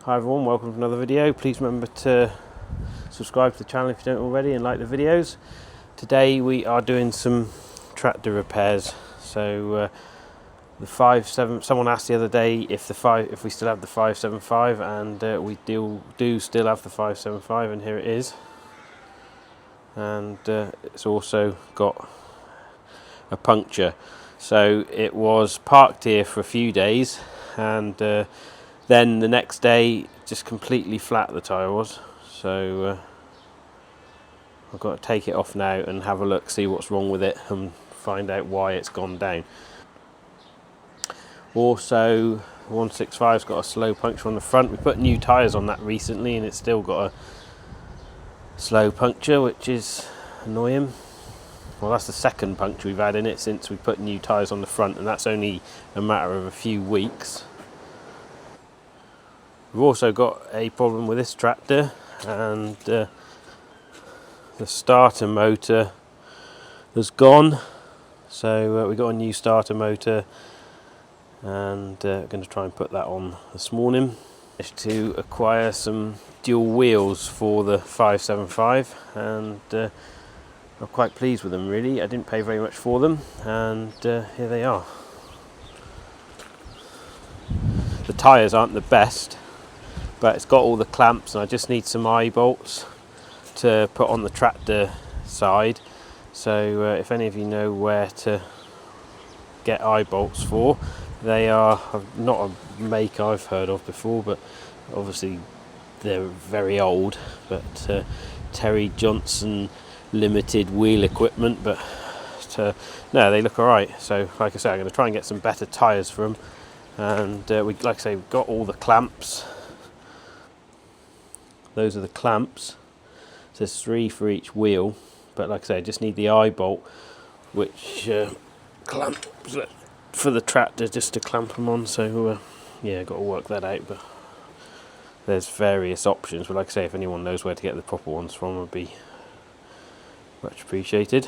Hi everyone, welcome to another video. Please remember to subscribe to the channel if you don't already and like the videos. Today we are doing some tractor repairs. So the 5.7, someone asked the other day if we still have the 5.75, and we do still have the 5.75, and here it is. And it's also got a puncture. So it was parked here for a few days, and then the next day just completely flat the tyre was. So I've got to take it off now and have a look, see what's wrong with it and find out why it's gone down. Also, 165's got a slow puncture on the front. We put new tyres on that recently and it's still got a slow puncture, which is annoying. Well, that's the second puncture we've had in it since we put new tyres on the front, and that's only a matter of a few weeks. We've also got a problem with this tractor, and the starter motor has gone. So we got a new starter motor, and going to try and put that on this morning. To acquire some dual wheels for the 575, and I'm quite pleased with them really. I didn't pay very much for them, and here they are. The tyres aren't the best, but it's got all the clamps, and I just need some eye bolts to put on the tractor side. So if any of you know where to get eye bolts for, they are not a make I've heard of before, but obviously they're very old, but Terry Johnson Limited wheel equipment, but no, they look alright. So like I say, I'm going to try and get some better tyres for them, and like I say, we've got all the clamps. Those are the clamps. So there's 3 for each wheel, but like I say, I just need the eye bolt, which clamps for the tractor, just to clamp them on. So yeah, got to work that out, but there's various options. But like I say, if anyone knows where to get the proper ones from, would be much appreciated.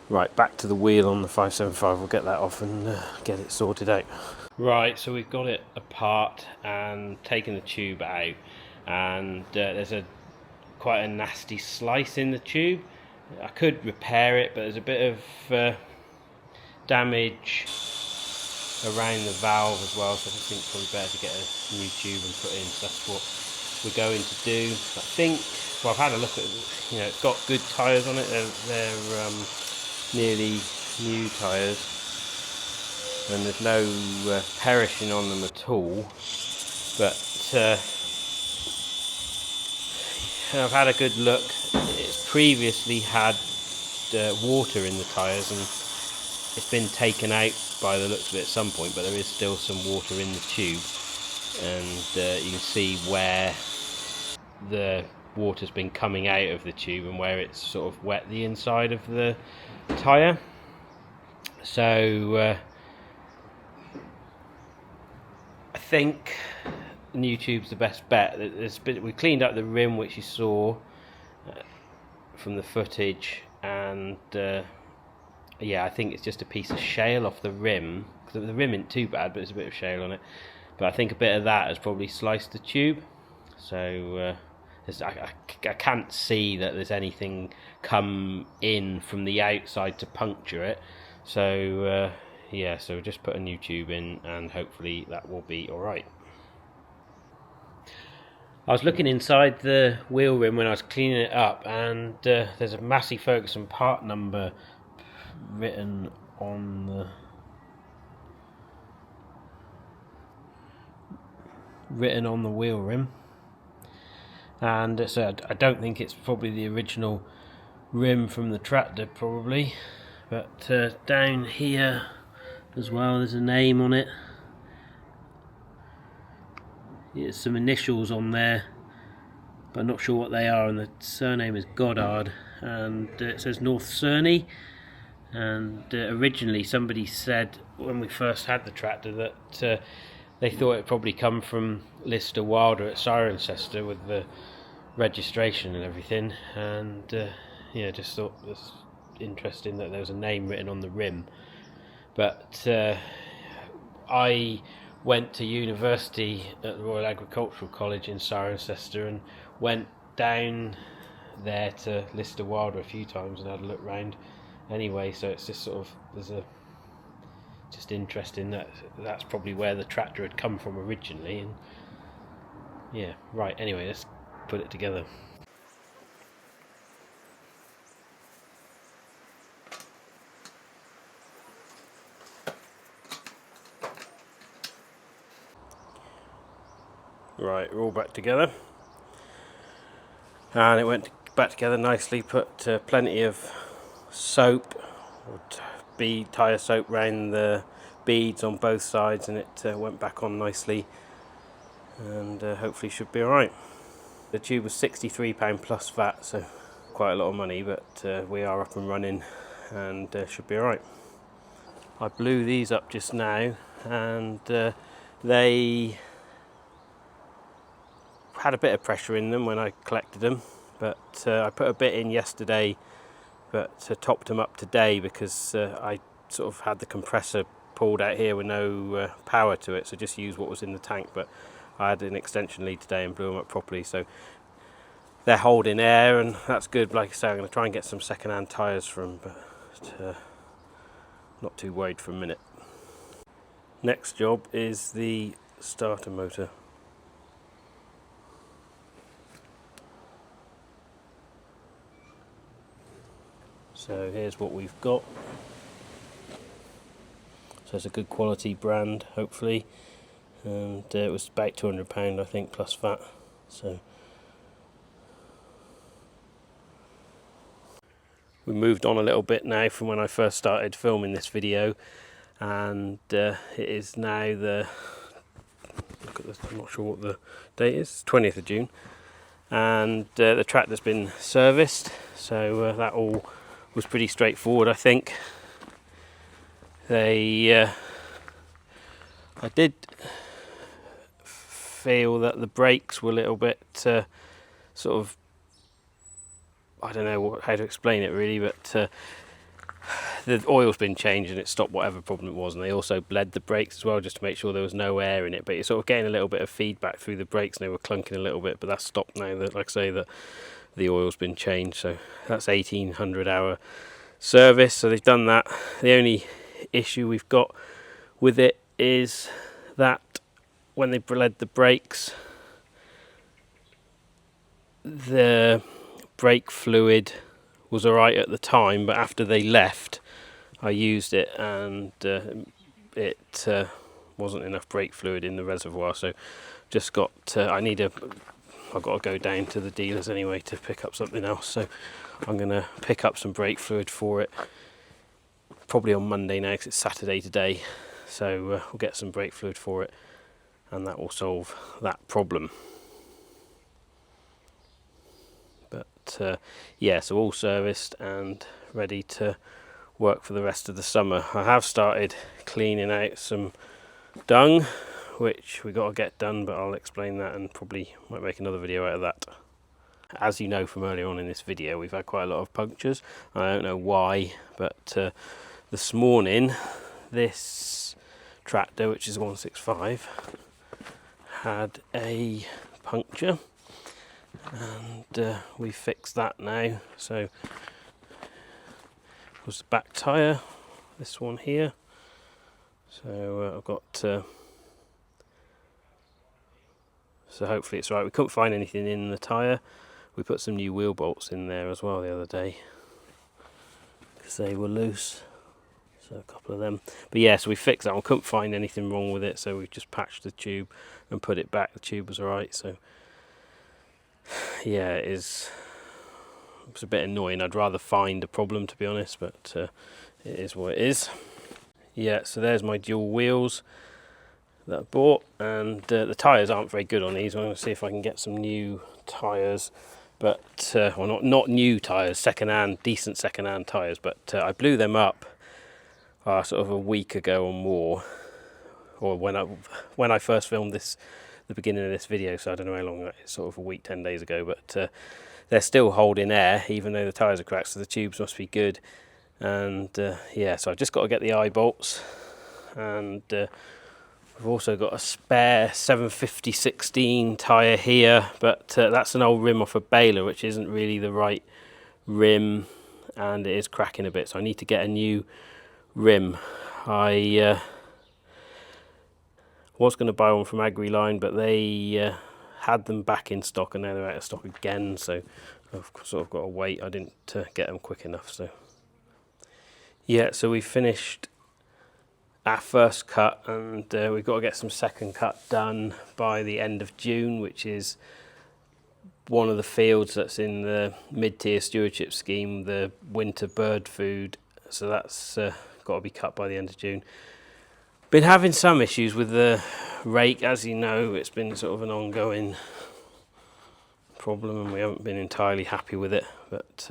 Right, back to the wheel on the 575. We'll get that off and get it sorted out. Right, so we've got it apart and taken the tube out, and there's quite a nasty slice in the tube. I could repair it, but there's a bit of damage around the valve as well, so I think it's probably better to get a new tube and put in. So that's what we're going to do. I think, well, I've had a look at it, it's got good tyres on it. They're nearly new tyres, and there's no perishing on them at all, but I've had a good look. It's previously had water in the tyres, and it's been taken out by the looks of it at some point, but there is still some water in the tube, and you can see where the water's been coming out of the tube and where it's sort of wet the inside of the tyre. So I think the new tube's the best bet. We cleaned up the rim, which you saw from the footage, and yeah, I think it's just a piece of shale off the rim, because the rim isn't too bad, but there's a bit of shale on it. But I think a bit of that has probably sliced the tube. So I can't see that there's anything come in from the outside to puncture it. So yeah, so just put a new tube in and hopefully that will be alright. I was looking inside the wheel rim when I was cleaning it up, and there's a Massey Ferguson part number written on the wheel rim, and so I don't think it's probably the original rim from the tractor, probably, but down here as well there's a name on it. There's some initials on there, but I'm not sure what they are, and the surname is Goddard, and it says North Cerney. And originally somebody said when we first had the tractor that they thought it probably come from Lister Wilder at Cirencester with the registration and everything, and yeah, just thought it was interesting that there was a name written on the rim. But I went to university at the Royal Agricultural College in Cirencester and went down there to Lister Wilder a few times and had a look round anyway. So it's just sort of, just interesting that that's probably where the tractor had come from originally. And yeah, right, anyway, let's put it together. Right, we're all back together, and it went back together nicely. Put plenty of soap, or tyre soap, round the beads on both sides, and it went back on nicely, and hopefully should be alright. The tube was £63 plus VAT, so quite a lot of money, but we are up and running and should be alright. I blew these up just now, and they had a bit of pressure in them when I collected them, but I put a bit in yesterday, but topped them up today because I sort of had the compressor pulled out here with no power to it, so just used what was in the tank. But I had an extension lead today and blew them up properly, so they're holding air, and that's good. Like I say, I'm going to try and get some second-hand tyres for them, but not too worried for a minute. Next job is the starter motor. So here's what we've got. So it's a good quality brand, hopefully, and it was about £200 I think plus VAT. So we moved on a little bit now from when I first started filming this video, and it is now the, look at this, I'm not sure what the date is, 20th of June, and the tractor's been serviced, so that all was pretty straightforward, I think. I did feel that the brakes were a little bit sort of, I don't know how to explain it really, but the oil's been changed and it stopped whatever problem it was, and they also bled the brakes as well just to make sure there was no air in it, but you're sort of getting a little bit of feedback through the brakes and they were clunking a little bit, but that's stopped now. That, like I say, that the oil's been changed, so that's 1800 hour service, so they've done that. The only issue we've got with it is that when they bled the brakes, the brake fluid was alright at the time, but after they left I used it and it wasn't enough brake fluid in the reservoir, so just got I've got to go down to the dealers anyway to pick up something else, so I'm going to pick up some brake fluid for it probably on Monday now because it's Saturday today, so we'll get some brake fluid for it and that will solve that problem. But yeah, so all serviced and ready to work for the rest of the summer. I have started cleaning out some dung, which we got to get done, but I'll explain that and probably might make another video out of that. As you know from earlier on in this video, we've had quite a lot of punctures. I don't know why, but this morning this tractor, which is 165, had a puncture, and we fixed that now. So it was the back tyre, this one here. So I've got so hopefully it's right. We couldn't find anything in the tyre. We put some new wheel bolts in there as well the other day because they were loose, so a couple of them. But yeah, so we fixed that one. Couldn't find anything wrong with it, so we just patched the tube and put it back. The tube was alright, so yeah, it's a bit annoying. I'd rather find a problem, to be honest, but it is what it is. Yeah, so there's my dual wheels that I bought, and the tyres aren't very good on these. I'm going to see if I can get some new tyres, but well, not new tyres, second-hand, decent second-hand tyres, but I blew them up sort of a week ago or more, or when I first filmed this, the beginning of this video, so I don't know how long that is, sort of a week, 10 days ago, but they're still holding air even though the tyres are cracked, so the tubes must be good. And yeah, so I've just got to get the eye bolts, and I've also got a spare 750/16 tyre here, but that's an old rim off a baler, which isn't really the right rim, and it is cracking a bit, so I need to get a new rim. I was going to buy one from AgriLine, but they had them back in stock and now they're out of stock again, so I've sort of got to wait. I didn't get them quick enough. So yeah, so we finished our first cut, and we've got to get some second cut done by the end of June, which is one of the fields that's in the mid-tier stewardship scheme, the winter bird food. So that's got to be cut by the end of June. Been having some issues with the rake, as you know. It's been sort of an ongoing problem and we haven't been entirely happy with it, but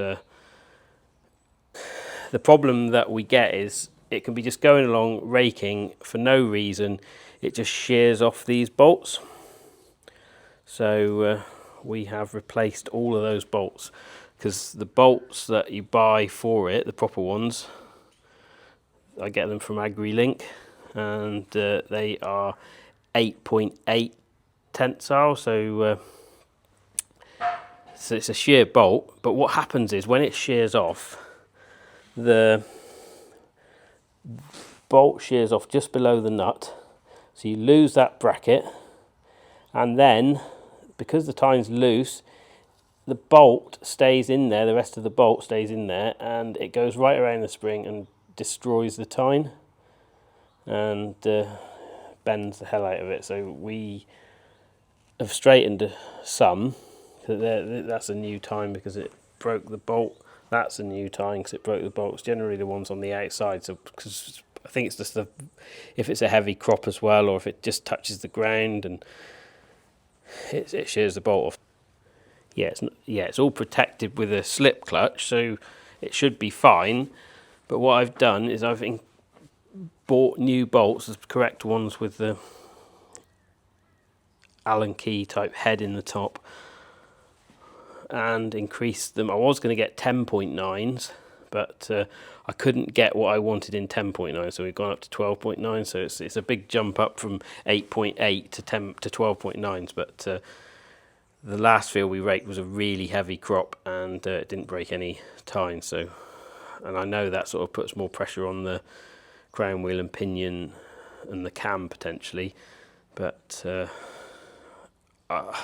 the problem that we get is it can be just going along raking for no reason, it just shears off these bolts. So we have replaced all of those bolts, because the bolts that you buy for it, the proper ones, I get them from AgriLink, and they are 8.8 tensile, so it's a shear bolt. But what happens is when it shears off, the bolt shears off just below the nut, so you lose that bracket, and then because the tine's loose, the bolt stays in there, the rest of the bolt stays in there, and it goes right around the spring and destroys the tine and bends the hell out of it. So we have straightened some. That's a new tine because it broke the bolt. That's a new tine because it broke the bolts. Generally the ones on the outside, so because I think it's just if it's a heavy crop as well, or if it just touches the ground and it shears the bolt off. It's all protected with a slip clutch, so it should be fine. But what I've done is I've bought new bolts, the correct ones with the Allen key type head in the top, and increased them. I was going to get 10.9s, but I couldn't get what I wanted in 10.9, so we've gone up to 12.9. So it's a big jump up from 8.8 to 12.9s. But the last field we raked was a really heavy crop, and it didn't break any tines. So, and I know that sort of puts more pressure on the crown wheel and pinion and the cam potentially, but I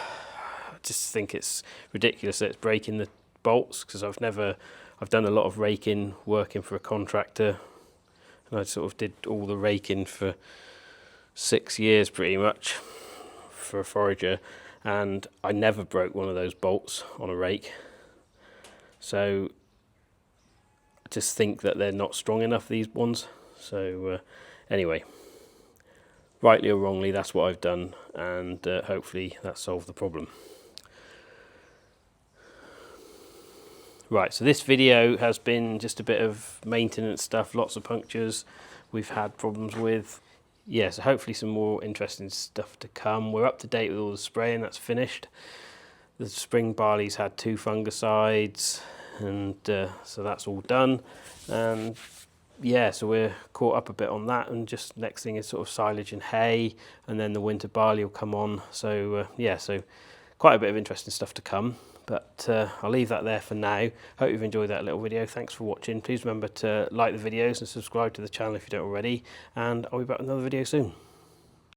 just think it's ridiculous that it's breaking the bolts, because I've done a lot of raking working for a contractor, and I sort of did all the raking for 6 years pretty much for a forager, and I never broke one of those bolts on a rake. So I just think that they're not strong enough, these ones. So anyway, rightly or wrongly, that's what I've done, and hopefully that solved the problem. Right, so this video has been just a bit of maintenance stuff, lots of punctures we've had problems with. Yeah, so hopefully some more interesting stuff to come. We're up to date with all the spraying, that's finished. The spring barley's had 2 fungicides, and so that's all done. And yeah, so we're caught up a bit on that, and just next thing is sort of silage and hay, and then the winter barley will come on. So yeah, so quite a bit of interesting stuff to come. But I'll leave that there for now. Hope you've enjoyed that little video. Thanks for watching. Please remember to like the videos and subscribe to the channel if you don't already. And I'll be back with another video soon.